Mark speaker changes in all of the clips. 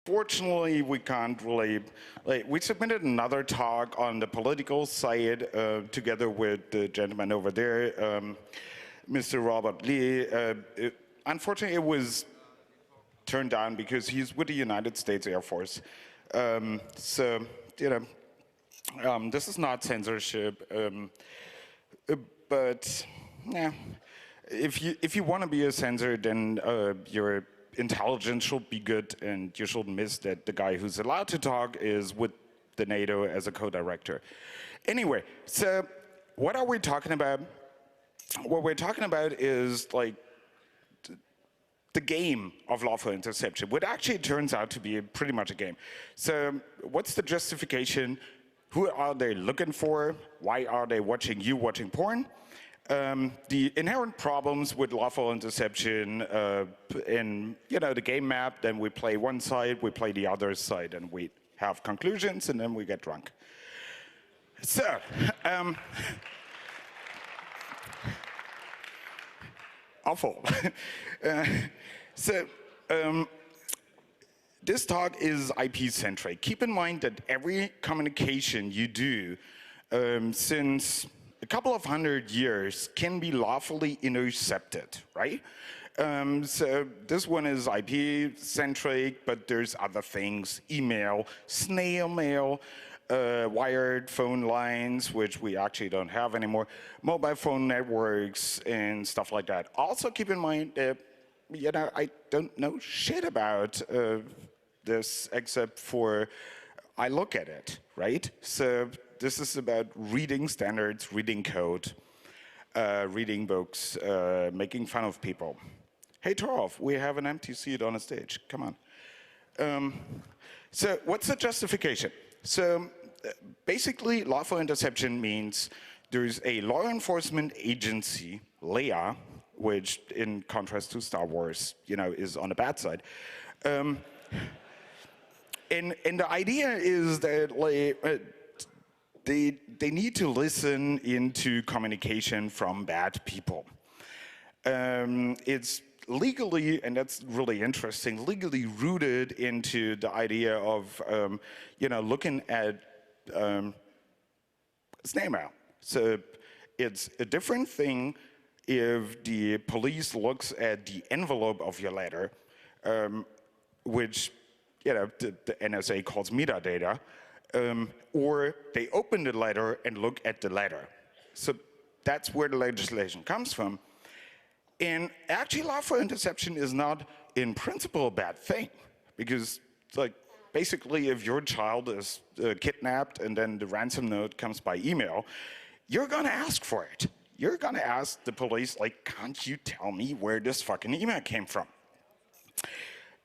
Speaker 1: Fortunately, we can't really, we submitted another talk on the political side together with the gentleman over there, Mr. Robert Lee. Unfortunately, it was turned down because he's with the United States Air Force. So, this is not censorship, but yeah, if you want to be a censor, then your intelligence should be good, and you shouldn't miss that the guy who's allowed to talk is with the NATO as a co-director. Anyway, so what are we talking about? What we're talking about is like the game of lawful interception, which actually turns out to be pretty much a game. So what's the justification? Who are they looking for? Why are they watching you watching porn? The inherent problems with lawful interception in the game map, then we play one side, we play the other side, and we have conclusions, and then we get drunk. So, awful. This talk is IP-centric. Keep in mind that every communication you do since a couple of 100 years can be lawfully intercepted, right? So this one is IP-centric, but there's other things, email, snail mail, wired phone lines, which we actually don't have anymore, mobile phone networks, and stuff like that. Also keep in mind that, I don't know shit about this except for I look at it, right? So this is about reading standards, reading code, reading books, making fun of people. Hey, Torolf, we have an empty seat on a stage. Come on. So what's the justification? So basically, lawful interception means there's a law enforcement agency, LEA, which in contrast to Star Wars, is on the bad side. And the idea is that they need to listen into communication from bad people. It's legally, and that's really interesting, legally rooted into the idea of looking at snail mail. So it's a different thing if the police looks at the envelope of your letter, which the NSA calls metadata, or they open the letter and look at the letter. So that's where the legislation comes from. And actually, lawful interception is not, in principle, a bad thing, because basically, if your child is kidnapped and then the ransom note comes by email, you're gonna ask for it. You're gonna ask the police, can't you tell me where this fucking email came from?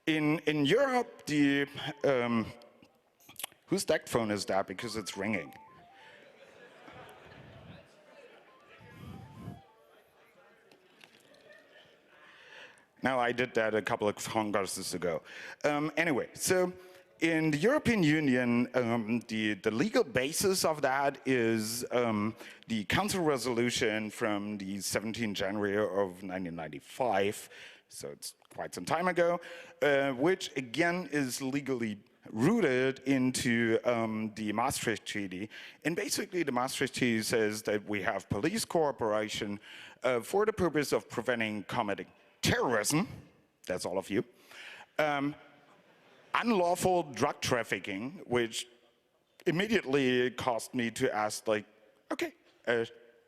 Speaker 1: In Europe, whose deck phone is that? Because it's ringing. Now, I did that a couple of congresses ago. Anyway, so in the European Union, the legal basis of that is the Council resolution from the 17th January of 1995, so it's quite some time ago, which again is legally rooted into the Maastricht Treaty. And basically the Maastricht Treaty says that we have police cooperation for the purpose of preventing committing terrorism, that's all of you, unlawful drug trafficking, which immediately caused me to ask, okay,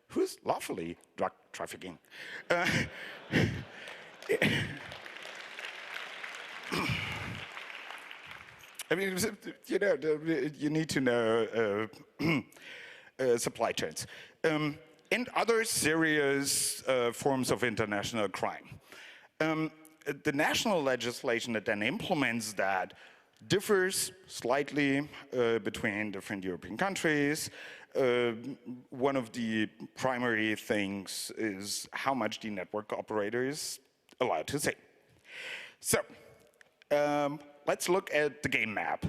Speaker 1: who's lawfully drug trafficking? I mean, you need to know supply chains and other serious forms of international crime. The national legislation that then implements that differs slightly between different European countries. One of the primary things is how much the network operator is allowed to say. So, let's look at the game map.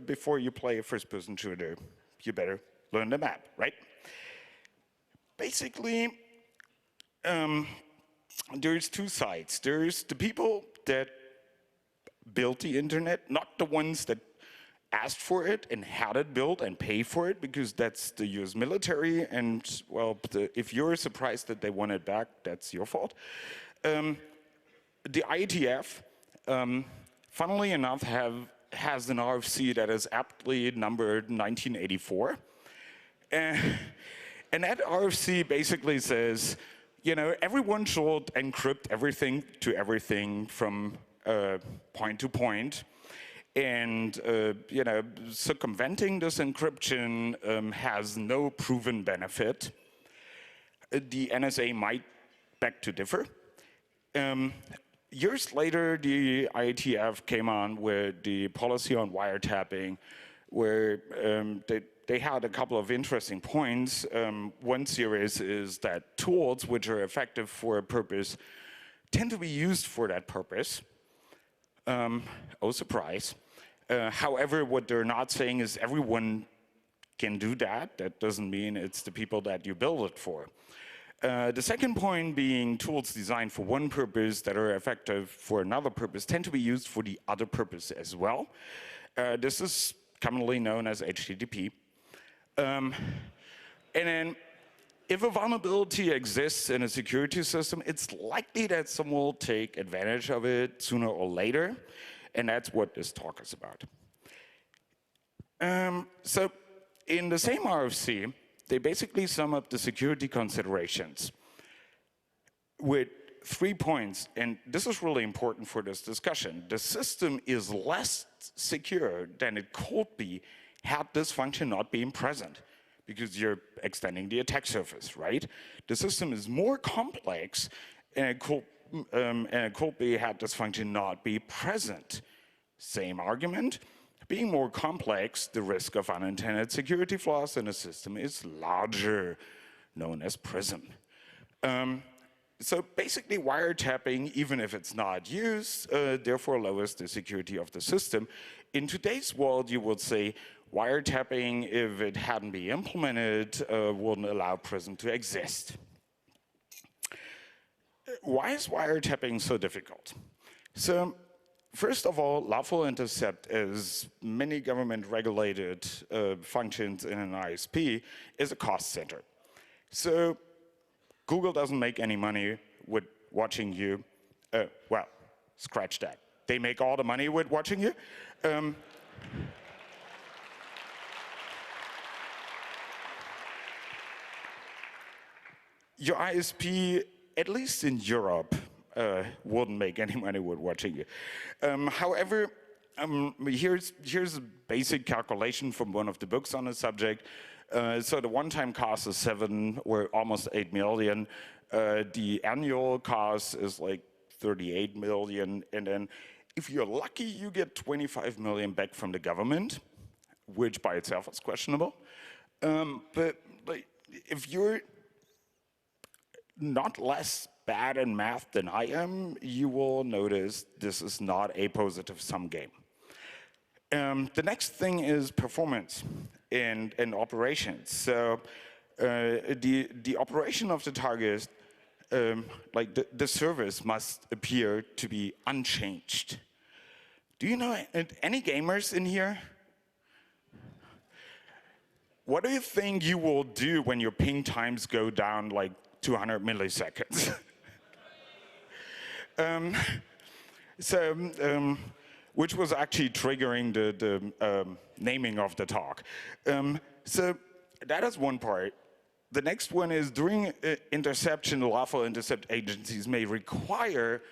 Speaker 1: Before you play a first-person shooter, you better learn the map, right? Basically, there's two sides. There's the people that built the internet, not the ones that asked for it and had it built and paid for it, because that's the US military, and well, if you're surprised that they want it back, that's your fault. The IETF, funnily enough, has an RFC that is aptly numbered 1984. And that RFC basically says, you know, everyone should encrypt everything to everything from point to point. And you know, circumventing this encryption has no proven benefit. The NSA might beg to differ. Years later, the IETF came on with the policy on wiretapping, where they had a couple of interesting points. One series is that tools which are effective for a purpose tend to be used for that purpose. Oh, surprise. However, what they're not saying is everyone can do that. That doesn't mean it's the people that you build it for. The second point being tools designed for one purpose that are effective for another purpose tend to be used for the other purpose as well. This is commonly known as HTTP. And then if a vulnerability exists in a security system, it's likely that someone will take advantage of it sooner or later, and that's what this talk is about. So in the same RFC, they basically sum up the security considerations with 3 points, and this is really important for this discussion. The system is less secure than it could be had this function not been present, because you're extending the attack surface, right? The system is more complex, and it could be had this function not be present. Same argument. Being more complex, the risk of unintended security flaws in a system is larger, known as PRISM. So basically, wiretapping, even if it's not used, therefore lowers the security of the system. In today's world, you would say wiretapping, if it hadn't been implemented, wouldn't allow PRISM to exist. Why is wiretapping so difficult? So, first of all, Lawful Intercept, as many government-regulated functions in an ISP, is a cost center. So Google doesn't make any money with watching you. Well, scratch that. They make all the money with watching you. Your ISP, at least in Europe, wouldn't make any money with watching you. However, here's a basic calculation from one of the books on the subject. So the one-time cost is 7 or almost 8 million. The annual cost is like 38 million. And then if you're lucky, you get 25 million back from the government, which by itself is questionable. But like, if you're not less bad in math than I am, you will notice this is not a positive sum game. The next thing is performance and operations. So the operation of the target, like the service must appear to be unchanged. Do you know any gamers in here? What do you think you will do when your ping times go down like 200 milliseconds? Which was actually triggering the naming of the talk. So that is one part. The next one is during interception, lawful intercept agencies may require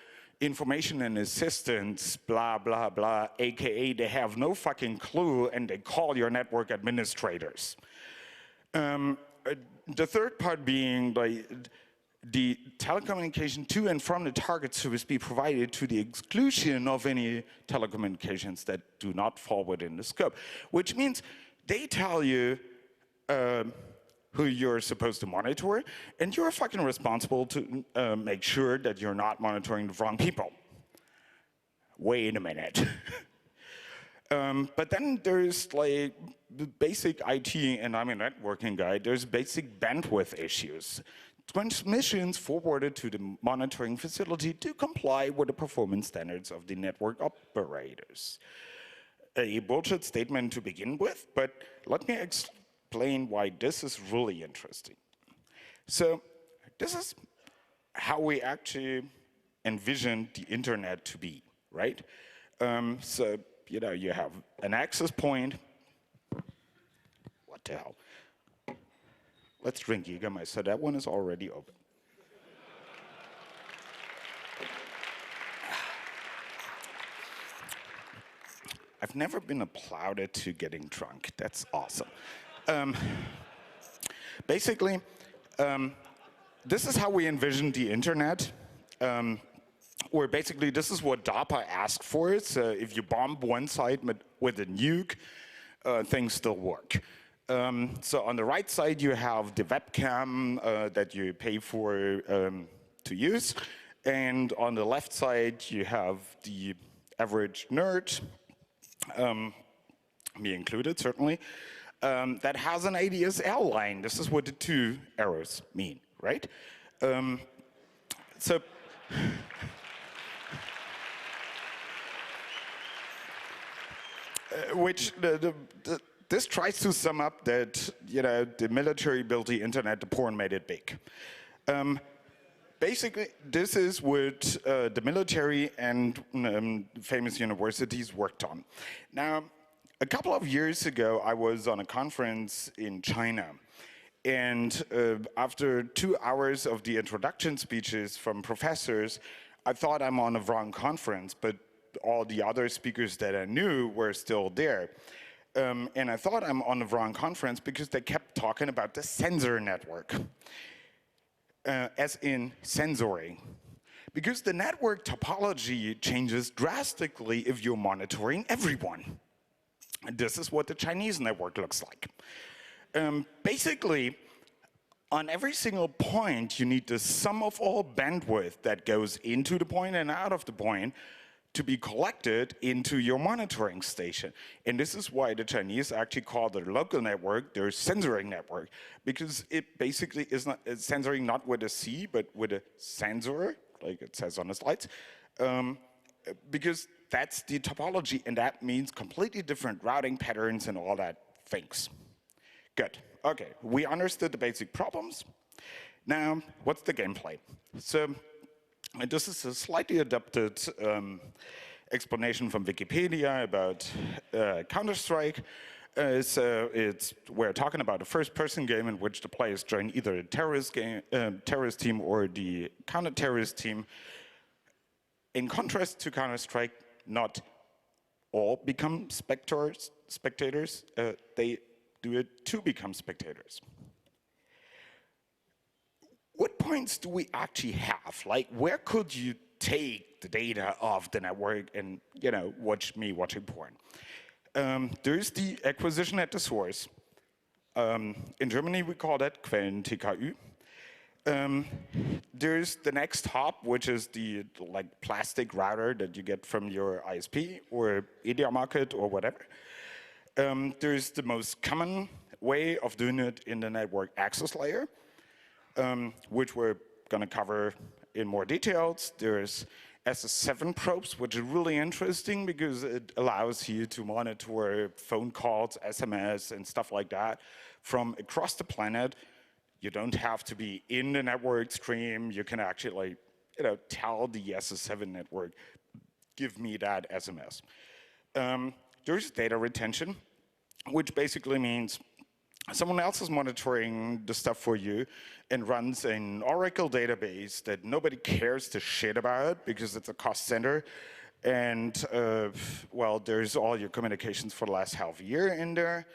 Speaker 1: information and assistance, blah, blah, blah, AKA they have no fucking clue and they call your network administrators. The third part being like the telecommunication to and from the target service be provided to the exclusion of any telecommunications that do not fall within the scope, which means they tell you who you're supposed to monitor, and you're fucking responsible to make sure that you're not monitoring the wrong people. Wait a minute. But then there's like the basic IT, and I'm a networking guy, there's basic bandwidth issues. transmissions forwarded to the monitoring facility to comply with the performance standards of the network operators. A bullshit statement to begin with, but let me explain why this is really interesting. So this is how we actually envision the internet to be, right? So, you know, you have an access point. What the hell? Let's drink Jägermeister. That one is already open. I've never been applauded to getting drunk. That's awesome. Basically, this is how we envision the internet. Or basically, this is what DARPA asked for. So if you bomb one site with a nuke, things still work. So on the right side, you have the webcam that you pay for to use. And on the left side, you have the average nerd, me included, certainly, that has an ADSL line. This is what the two arrows mean, right? So this tries to sum up that, you know, the military built the internet, the porn made it big. Basically, this is what the military and famous universities worked on. Now, a couple of years ago, I was on a conference in China. And after 2 hours of the introduction speeches from professors, I thought I'm on a wrong conference, but all the other speakers that I knew were still there. And I thought I'm on the wrong conference because they kept talking about the sensor network, as in sensoring. Because the network topology changes drastically if you're monitoring everyone. And this is what the Chinese network looks like. Basically, on every single point, you need the sum of all bandwidth that goes into the point and out of the point to be collected into your monitoring station. And this is why the Chinese actually call their local network their sensoring network, because it basically is not sensoring not with a C, but with a sensor, like it says on the slides, because that's the topology, and that means completely different routing patterns and all that things. Good. Okay, we understood the basic problems. Now, what's the gameplay? So, this is a slightly adapted explanation from Wikipedia about CounterStrike. So we're talking about a first-person game in which the players join either a terrorist team or the counter-terrorist team. In contrast to CounterStrike, not all become spectators. They do it to become spectators. What points do we actually have? Like, where could you take the data of the network and, you know, watch me watching porn? There's the acquisition at the source. In Germany, we call that Quellen-TKÜ. There's the next hop, which is the plastic router that you get from your ISP or Media Market or whatever. There's the most common way of doing it in the network access layer, which we're going to cover in more details. There's SS7 probes, which is really interesting because it allows you to monitor phone calls, SMS, and stuff like that from across the planet. You don't have to be in the network stream. You can actually, tell the SS7 network, give me that SMS. There's data retention, which basically means someone else is monitoring the stuff for you and runs an Oracle database that nobody cares to shit about because it's a cost center. And, well, there's all your communications for the last half a year in there,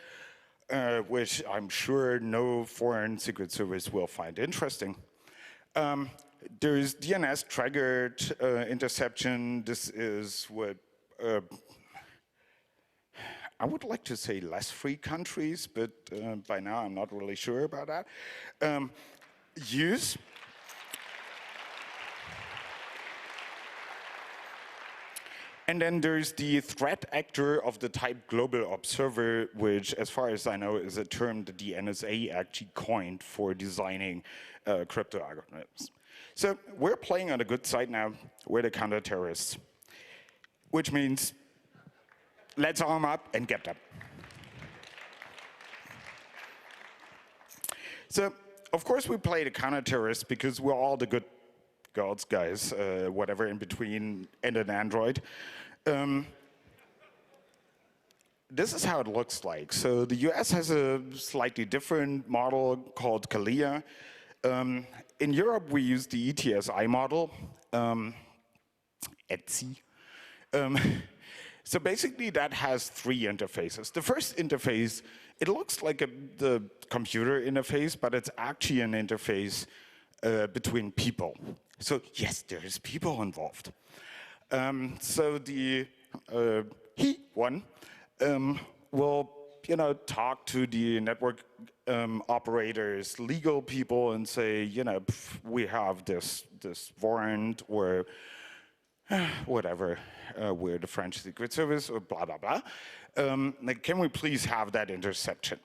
Speaker 1: which I'm sure no foreign secret service will find interesting. There's DNS-triggered interception. This is what I would like to say less free countries, but by now I'm not really sure about that. Use. And then there's the threat actor of the type global observer, which, as far as I know, is a term that the NSA actually coined for designing crypto algorithms. So we're playing on the good side now. We're the counter-terrorists, which means let's arm up and get them. So, of course, we play the counter-terrorists because we're all the good girls, guys, whatever in between, and an android. This is how it looks like. So the US has a slightly different model called CALIA. In Europe, we use the ETSI model, ETSI. So basically, that has three interfaces. The first interface, it looks like the computer interface, but it's actually an interface between people. So yes, there is people involved. So the he one will talk to the network operators, legal people, and say, we have this warrant or whatever, we're the French Secret Service or blah blah blah. Like, can we please have that interception?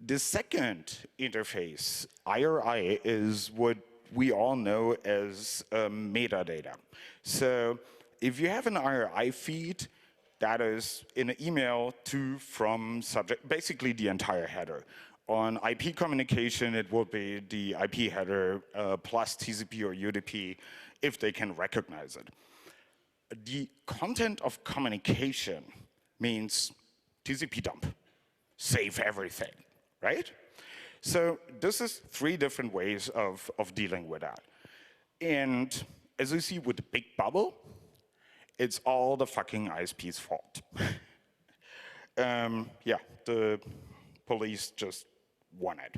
Speaker 1: The second interface, IRI, is what we all know as metadata. So if you have an IRI feed, that is in an email to, from, subject, basically the entire header. On IP communication, it will be the IP header plus TCP or UDP if they can recognize it. The content of communication means TCP dump, save everything, right? So this is three different ways of dealing with that. And as you see with the big bubble, it's all the fucking ISP's fault. Yeah, the police just won it.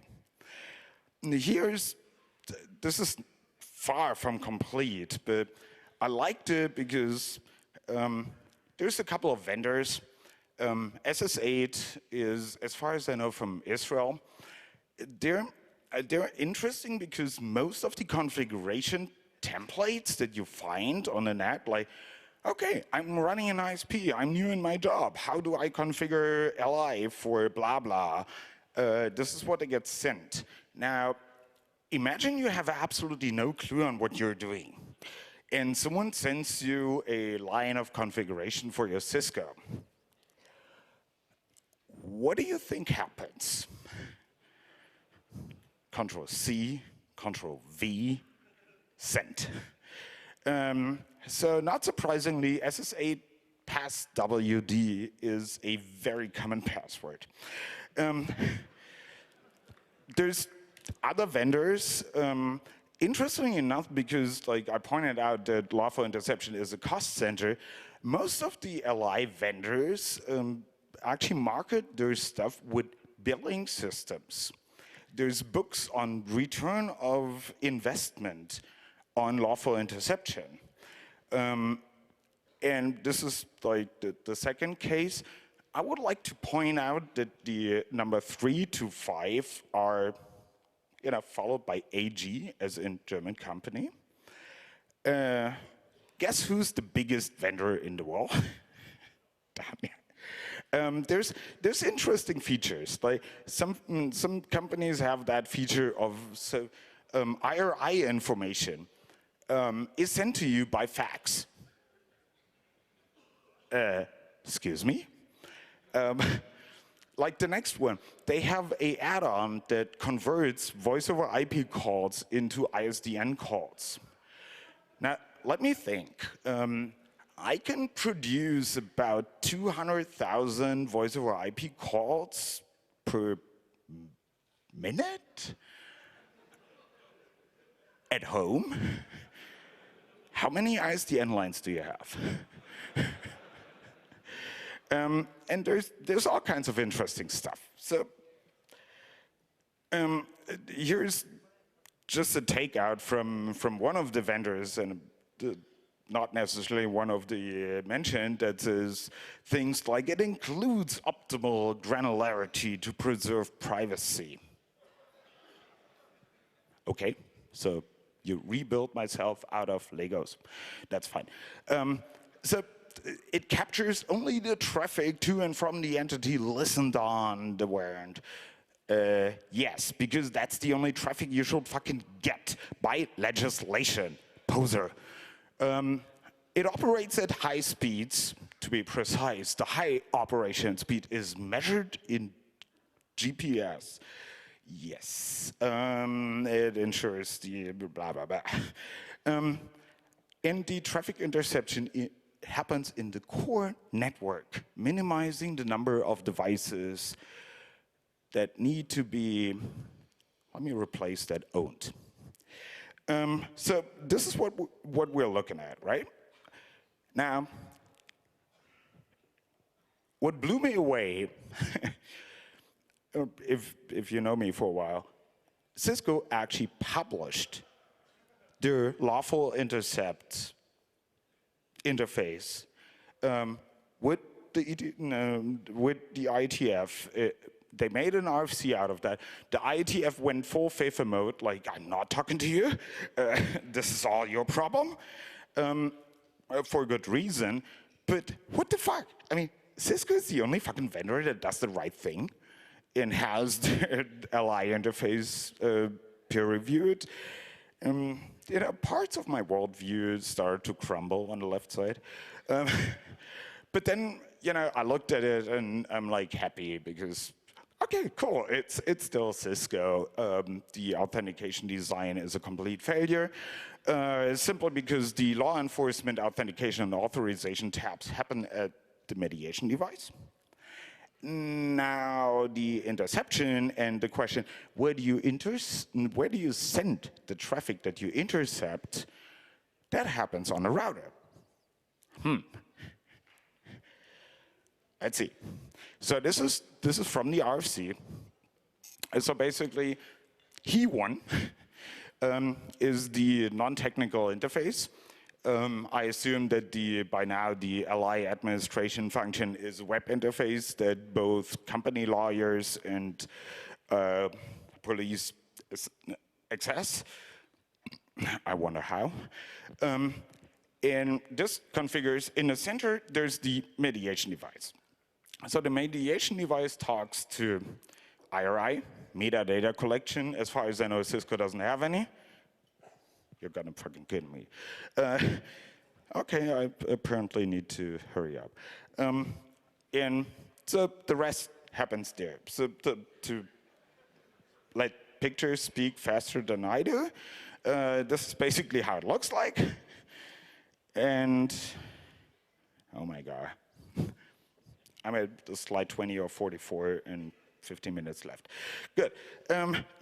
Speaker 1: And this is far from complete, but I liked it because there's a couple of vendors. SS8 is, as far as I know, from Israel. They're interesting because most of the configuration templates that you find on the net, like, okay, I'm running an ISP, I'm new in my job, how do I configure LI for blah blah? This is what gets sent. Now, imagine you have absolutely no clue on what you're doing, and someone sends you a line of configuration for your Cisco. What do you think happens? Control-C, Control-V, send. So not surprisingly, SS8 passwd is a very common password. There's other vendors. Interestingly enough, because like I pointed out that Lawful Interception is a cost center, most of the LI vendors actually market their stuff with billing systems. There's books on return of investment on Lawful Interception. And this is like the second case. I would like to point out that the number 3 to 5 are followed by AG, as in German company. Guess who's the biggest vendor in the world? There's interesting features. Like some companies have that feature of IRI information is sent to you by fax. Excuse me? Like the next one, they have an add-on that converts voice over IP calls into ISDN calls. Now, let me think. I can produce about 200,000 voice over IP calls per minute at home. How many ISDN lines do you have? And there's all kinds of interesting stuff. So here's just a takeout from one of the vendors, and not necessarily one of the mentioned, that says things like it includes optimal granularity to preserve privacy. Okay, so you rebuild myself out of Legos. That's fine. So it captures only the traffic to and from the entity listened on the warrant. Yes, because that's the only traffic you should fucking get by legislation, poser. It operates at high speeds. To be precise, the high operation speed is measured in GPS. Yes, it ensures the blah, blah, blah. And the traffic interception happens in the core network, minimizing the number of devices that need to be, let me replace that, owned. So this is what we're looking at, right? Now, what blew me away, if you know me for a while, Cisco actually published their Lawful intercept interface with the IETF. They made an RFC out of that. The IETF went full FIFA mode, like, I'm not talking to you. This is all your problem, for good reason. But what the fuck? I mean, Cisco is the only fucking vendor that does the right thing and has the LI interface peer-reviewed. You know, parts of my worldview started to crumble on the left side. But then, you know, I looked at it and I'm like happy because, okay, cool, it's still Cisco. The authentication design is a complete failure, simply because the law enforcement authentication and authorization tabs happen at the mediation device. Now the interception and the question, where do you send the traffic that you intercept? That happens on a router. Let's see. So this is from the RFC. So basically, he1 is the non-technical interface. I assume that by now the LI administration function is a web interface that both company lawyers and police access. I wonder how. And this configures, in the center, there's the mediation device. So the mediation device talks to IRI, metadata collection. As far as I know, Cisco doesn't have any. You're gonna fucking kidding me. Okay, I apparently need to hurry up. And so the rest happens there. So to let pictures speak faster than I do, this is basically how it looks like. And, oh my God. I'm at slide 20 or 44 and 15 minutes left. Good.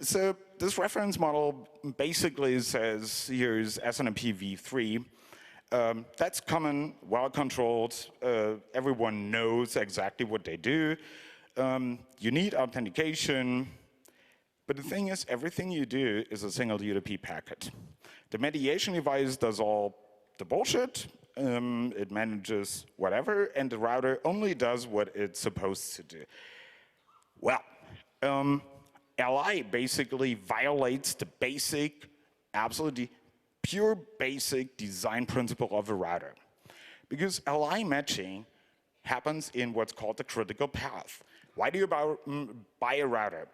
Speaker 1: So this reference model basically says here's SNMP v3. That's common, well-controlled. Everyone knows exactly what they do. You need authentication. But the thing is, everything you do is a single UDP packet. The mediation device does all the bullshit. It manages whatever, and the router only does what it's supposed to do. Well, LI basically violates the basic, absolutely pure basic design principle of a router. Because LI matching happens in what's called the critical path. Why do you buy a router?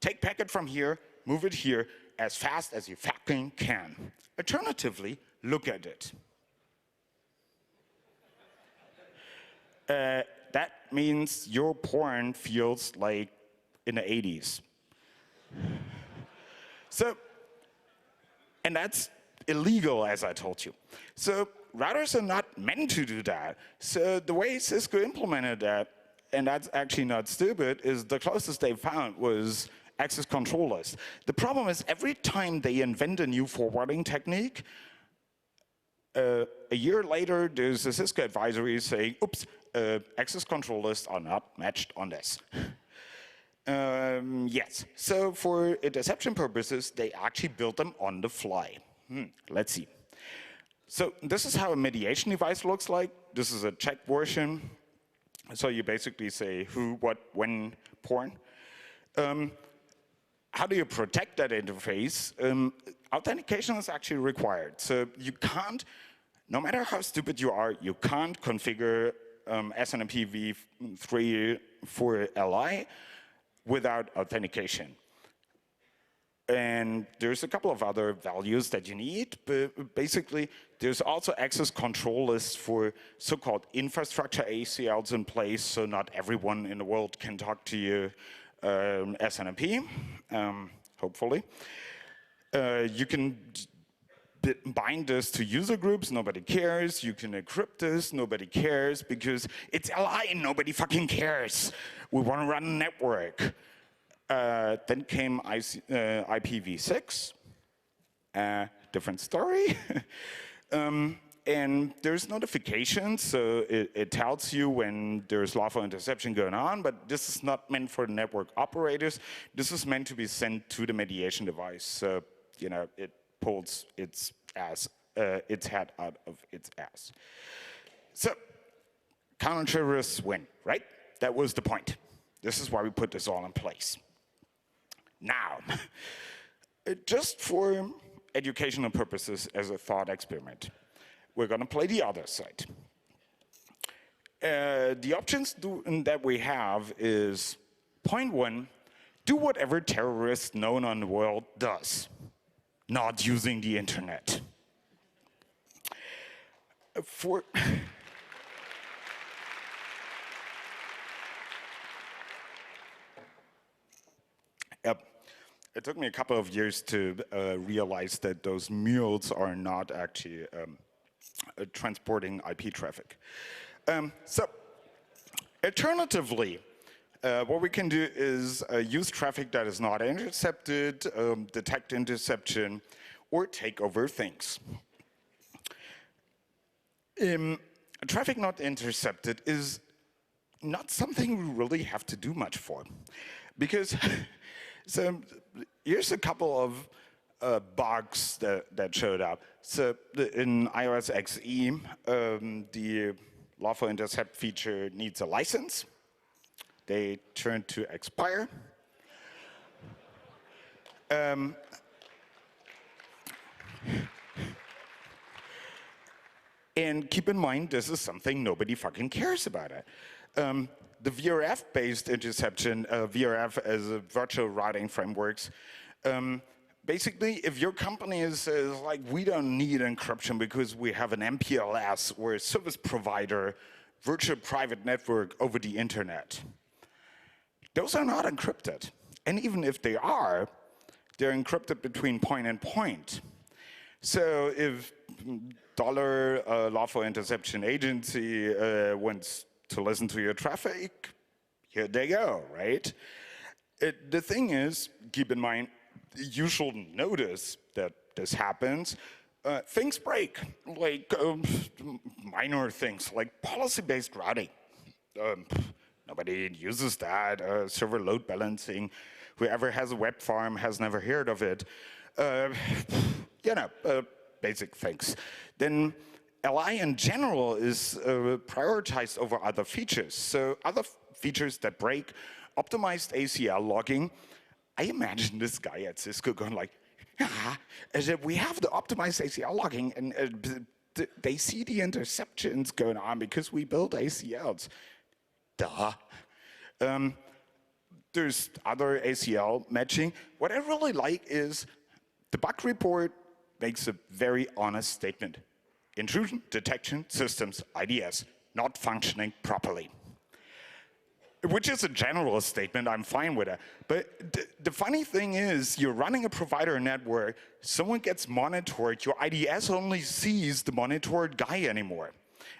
Speaker 1: Take packet from here, move it here as fast as you fucking can. Alternatively, look at it. That means your porn feels like in the 80s. So, and that's illegal, as I told you. So routers are not meant to do that. So the way Cisco implemented that, and that's actually not stupid, is the closest they found was access control list. The problem is every time they invent a new forwarding technique, a year later, there's a Cisco advisory saying, oops, access control lists are not matched on this. Yes, so for interception purposes, they actually built them on the fly. Let's see. So this is how a mediation device looks like. This is a check version. So you basically say who, what, when, porn. How do you protect that interface? Authentication is actually required. So you can't No matter how stupid you are, you can't configure SNMP v3 for LI without authentication. And there's a couple of other values that you need, but basically there's also access control lists for so-called infrastructure ACLs in place, so not everyone in the world can talk to you SNMP, hopefully. You can bind this to user groups, nobody cares. You can encrypt this, nobody cares, because it's LI and nobody fucking cares. We want to run a network. Then came IPv6, different story. And there's notifications, so it tells you when there's lawful interception going on, but this is not meant for the network operators. This is meant to be sent to the mediation device. So, you know, it pulls its head out of its ass. So, counter-terrorists win, right? That was the point. This is why we put this all in place. Now, just for educational purposes as a thought experiment, we're going to play the other side. The options that we have is, point one, do whatever terrorist known on the world does, not using the internet. For it took me a couple of years to realize that those mules are not actually transporting IP traffic. So, alternatively, what we can do is use traffic that is not intercepted, detect interception, or take over things. Traffic not intercepted is not something we really have to do much for, because so here's a couple of bugs that showed up. So in iOS XE, the lawful intercept feature needs a license. They turn to expire. And keep in mind, this is something nobody fucking cares about it. The VRF-based interception, VRF as a virtual routing frameworks, basically, if your company is like, we don't need encryption because we have an MPLS or a service provider, virtual private network over the internet, those are not encrypted. And even if they are, they're encrypted between point and point. So if lawful interception agency wants to listen to your traffic, here they go, right? The thing is, keep in mind, you should notice that this happens. Things break, like minor things, like policy-based routing. Nobody uses that. Server load balancing. Whoever has a web farm has never heard of it. You know, basic things. Then LI in general is prioritized over other features. So other features that break, optimized ACL logging. I imagine this guy at Cisco going like, yeah, we have the optimized ACL logging, and they see the interceptions going on because we build ACLs. Duh. There's other ACL matching. What I really like is the bug report makes a very honest statement. Intrusion detection systems, IDS, not functioning properly. Which is a general statement, I'm fine with it. But the funny thing is, you're running a provider network, someone gets monitored, your IDS only sees the monitored guy anymore.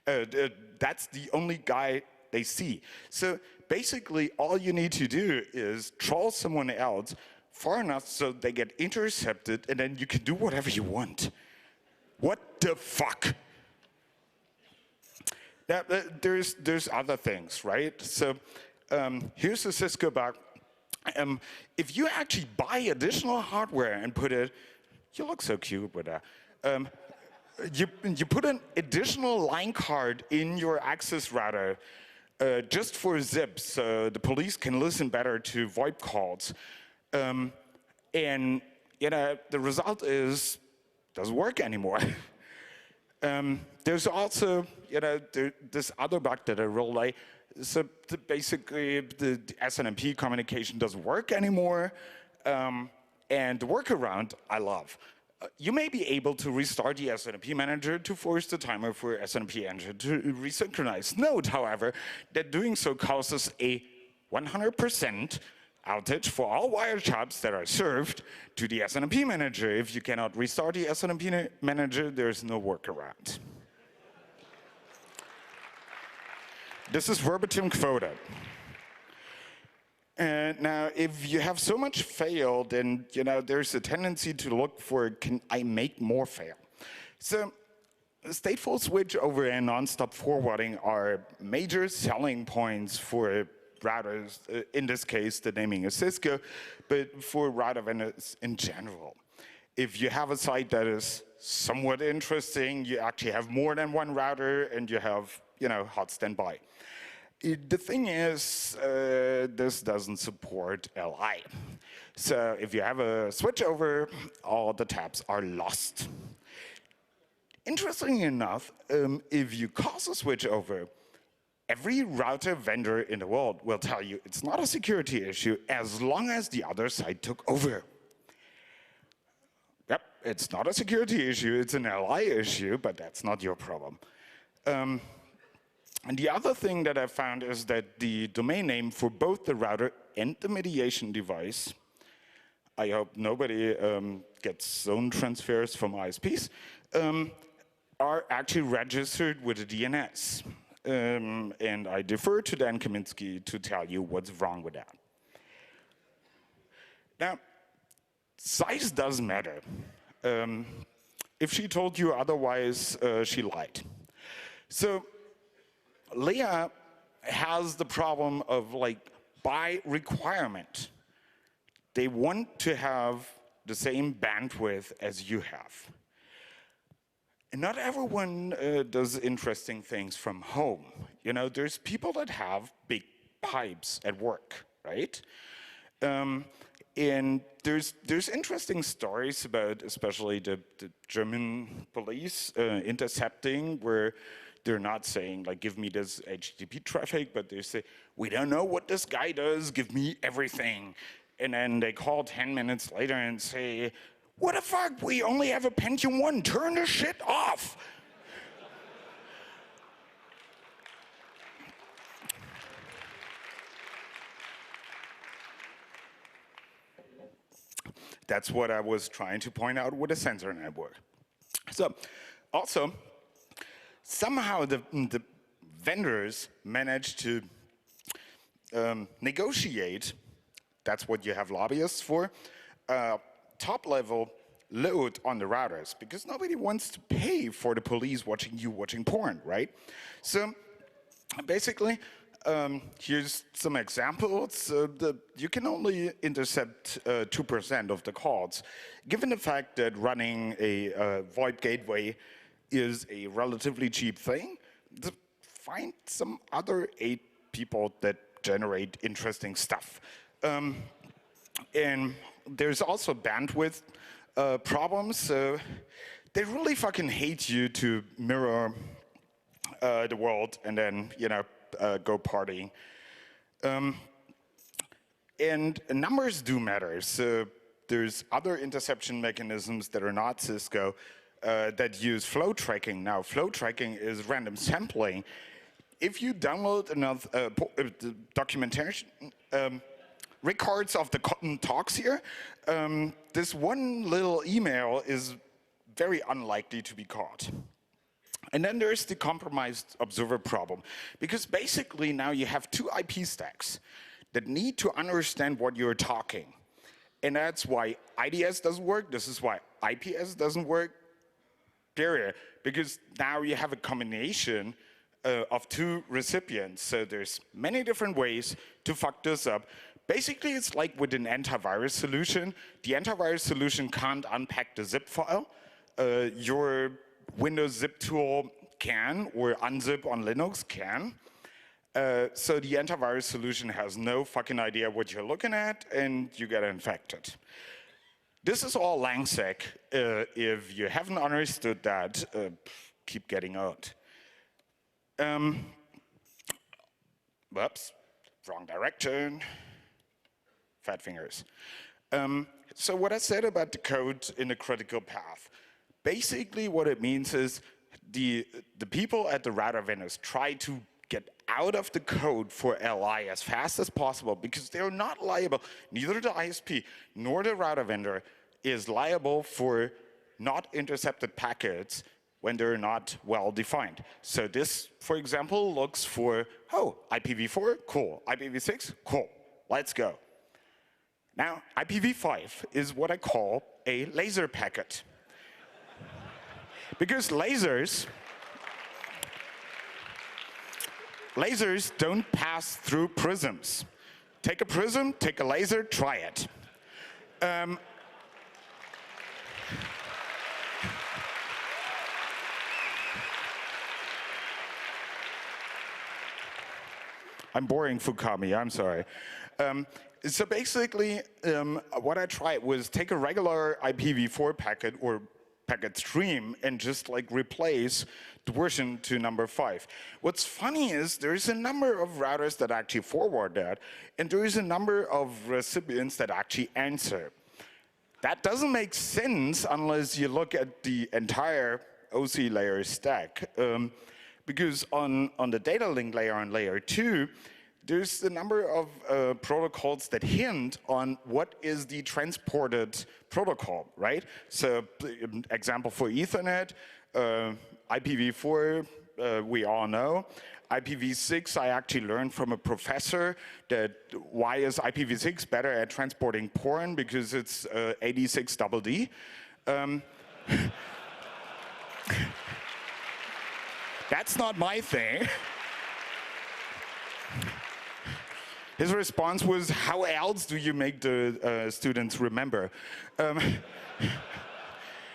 Speaker 1: That's the only guy they see. So basically, all you need to do is troll someone else far enough so they get intercepted, and then you can do whatever you want. What the fuck? Now, there's other things, right? So here's the Cisco bug. If you actually buy additional hardware and put it, you look so cute with that. You put an additional line card in your access router just for zip, so the police can listen better to VoIP calls. And you know, the result is, doesn't work anymore. There's also, this other bug that I really like. So basically, the SNMP communication doesn't work anymore. And the workaround, I love. You may be able to restart the SNMP manager to force the timer for SNMP engine to resynchronize. Note, however, that doing so causes a 100% outage for all wiretaps that are served to the SNMP manager. If you cannot restart the SNMP manager, there's no workaround. This is verbatim quoted. And now, if you have so much fail, then there's a tendency to look for, can I make more fail? So, stateful switchover and non-stop forwarding are major selling points for routers. In this case, the naming is Cisco, but for router vendors in general. If you have a site that is somewhat interesting, you actually have more than one router, and you have hot standby. The thing is, this doesn't support LI. So if you have a switchover, all the tabs are lost. Interestingly enough, if you cause a switchover, every router vendor in the world will tell you it's not a security issue as long as the other side took over. Yep, it's not a security issue, it's an LI issue, but that's not your problem. And the other thing that I found is that the domain name for both the router and the mediation device, I hope nobody gets zone transfers from ISPs, are actually registered with the DNS. And I defer to Dan Kaminsky to tell you what's wrong with that. Now, size does matter. If she told you otherwise, she lied. So, Leah has the problem of, by requirement, they want to have the same bandwidth as you have. And not everyone does interesting things from home. There's people that have big pipes at work, right? And there's interesting stories about, especially the German police intercepting, where they're not saying, give me this HTTP traffic, but they say, we don't know what this guy does, give me everything. And then they call 10 minutes later and say, what the fuck, we only have a Pentium 1, turn this shit off. That's what I was trying to point out with a sensor network. So, also, somehow the vendors managed to negotiate, that's what you have lobbyists for, top-level load on the routers, because nobody wants to pay for the police watching you watching porn, right? So basically, here's some examples. You can only intercept 2% of the calls. Given the fact that running a VoIP gateway is a relatively cheap thing, find some other 8 people that generate interesting stuff. And there's also bandwidth problems. They really fucking hate you to mirror the world and then, go partying. And numbers do matter. So there's other interception mechanisms that are not Cisco that use flow tracking. Now, flow tracking is random sampling. If you download enough documentation, records of the talks here, this one little email is very unlikely to be caught. And then there's the compromised observer problem, because basically now you have 2 IP stacks that need to understand what you're talking. And that's why IDS doesn't work, this is why IPS doesn't work, period. Because now you have a combination of 2 recipients, so there's many different ways to fuck this up. Basically, it's like with an antivirus solution. The antivirus solution can't unpack the zip file. Your Windows zip tool can, or unzip on Linux can. So the antivirus solution has no fucking idea what you're looking at, and you get infected. This is all LangSec. If you haven't understood that, keep getting owned. Whoops, wrong direction. Fat fingers. So what I said about the code in the critical path, basically what it means is the people at the router vendors try to get out of the code for LI as fast as possible because they're not liable. Neither the ISP nor the router vendor is liable for not intercepted packets when they're not well defined. So this, for example, looks for, oh, IPv4, cool. IPv6, cool. Let's go. Now, IPv5 is what I call a laser packet. Because lasers don't pass through prisms. Take a prism, take a laser, try it. I'm boring Fukami, I'm sorry. So basically, what I tried was take a regular IPv4 packet or packet stream and just like replace the version to number 5. What's funny is there is a number of routers that actually forward that, and there is a number of recipients that actually answer. That doesn't make sense unless you look at the entire OC layer stack. Because on the data link layer on layer 2, there's a number of protocols that hint on what is the transported protocol, right? So example for Ethernet, IPv4, we all know. IPv6, I actually learned from a professor that why is IPv6 better at transporting porn? Because it's 86 double D. That's not my thing. His response was, how else do you make the students remember?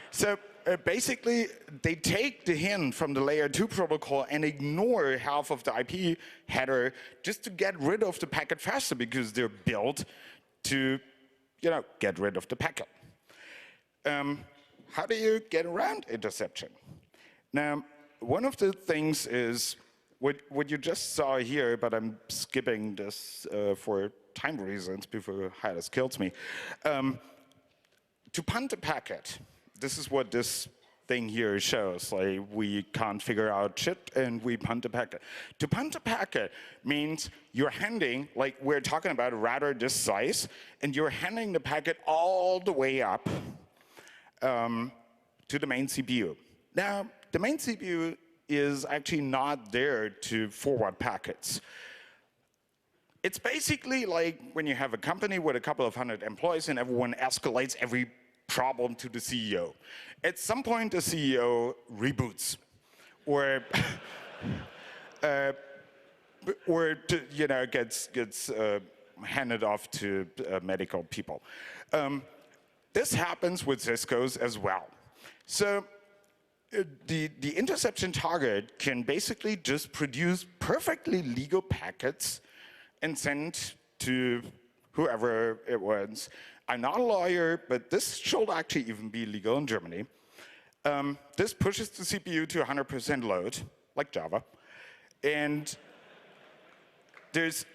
Speaker 1: So basically, they take the hint from the layer 2 protocol and ignore half of the IP header just to get rid of the packet faster because they're built to, get rid of the packet. How do you get around interception? Now, one of the things is what you just saw here, but I'm skipping this for time reasons before Hydas kills me. To punt a packet, this is what this thing here shows. Like, we can't figure out shit and we punt a packet. To punt a packet means you're handing, like we're talking about a router this size, and you're handing the packet all the way up to the main CPU. Now, the main CPU is actually not there to forward packets. It's basically like when you have a company with a couple of hundred employees and everyone escalates every problem to the CEO. At some point, the CEO reboots, or gets handed off to medical people. This happens with Cisco's as well. So the interception target can basically just produce perfectly legal packets and send to whoever it wants. I'm not a lawyer, but this should actually even be legal in Germany. This pushes the CPU to 100% load, like Java. And there's,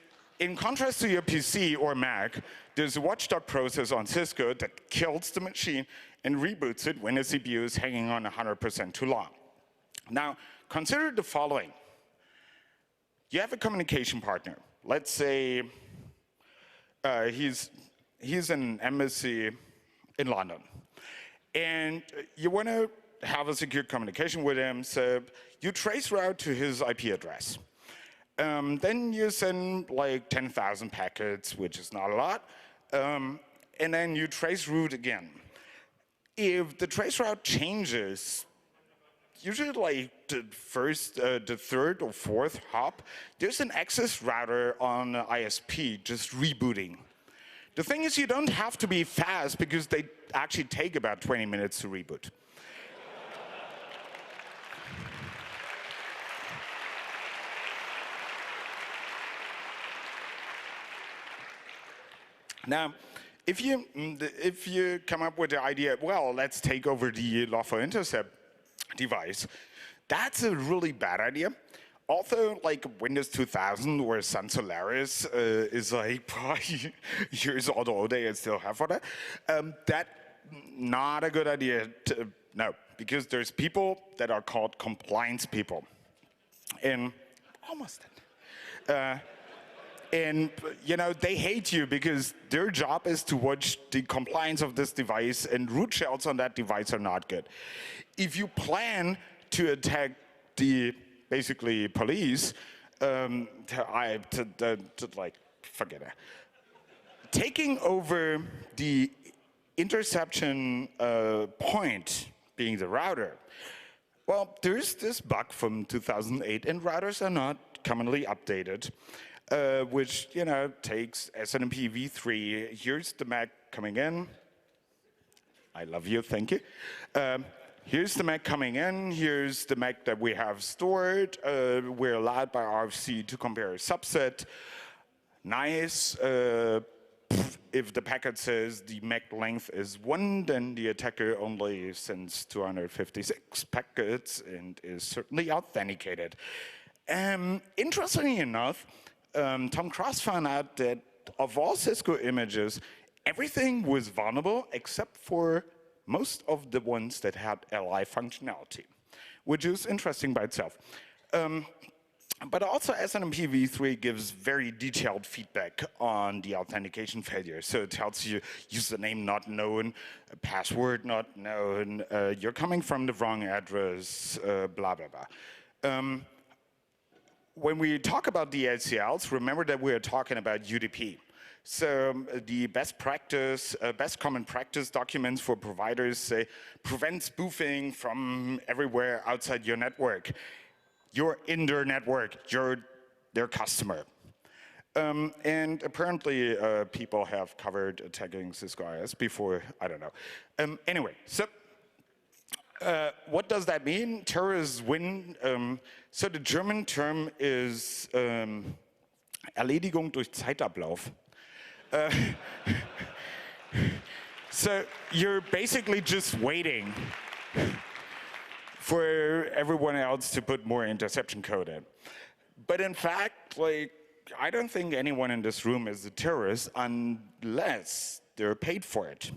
Speaker 1: in contrast to your PC or Mac, there's a watchdog process on Cisco that kills the machine and reboots it when the CPU is hanging on 100% too long. Now, consider the following. You have a communication partner. Let's say he's in an embassy in London. And you want to have a secure communication with him, so you trace route to his IP address. Then you send like 10,000 packets, which is not a lot. And then you trace route again. If the trace route changes, usually like the third or fourth hop, there's an access router on ISP just rebooting. The thing is, you don't have to be fast because they actually take about 20 minutes to reboot. Now, if you come up with the idea, well, let's take over the Lawful intercept device, That's a really bad idea. Although, like Windows 2000 or Sun Solaris is like probably years old older and still have for that, that not a good idea. No, because there's people that are called compliance people, and almost. And you know, they hate you because their job is to watch the compliance of this device, and root shells on that device are not good. If you plan to attack the basically police, like forget it. Taking over the interception point, being the router. Well, there's this bug from 2008, and routers are not commonly updated, which, you know, takes SNMP v3. Here's the MAC coming in. I love you, thank you. Here's the MAC coming in. Here's the MAC that we have stored. We're allowed by RFC to compare a subset. Nice. If the packet says the MAC length is 1, then the attacker only sends 256 packets and is certainly authenticated. Interestingly enough, Tom Cross found out that of all Cisco images, everything was vulnerable except for most of the ones that had LI functionality, which is interesting by itself. But also SNMP v3 gives very detailed feedback on the authentication failure. So it tells you username not known, password not known, you're coming from the wrong address, blah, blah, blah. When we talk about the LCLs, remember that we're talking about UDP. So the best practice, best common practice documents for providers say prevent spoofing from everywhere outside your network. You're in their network, you're their customer. And apparently people have covered attacking Cisco IS before, I don't know. Anyway, so what does that mean? Terrorists win. So the German term is Erledigung durch Zeitablauf. So you're basically just waiting for everyone else to put more interception code in. But in fact, like, I don't think anyone in this room is a terrorist unless they're paid for it.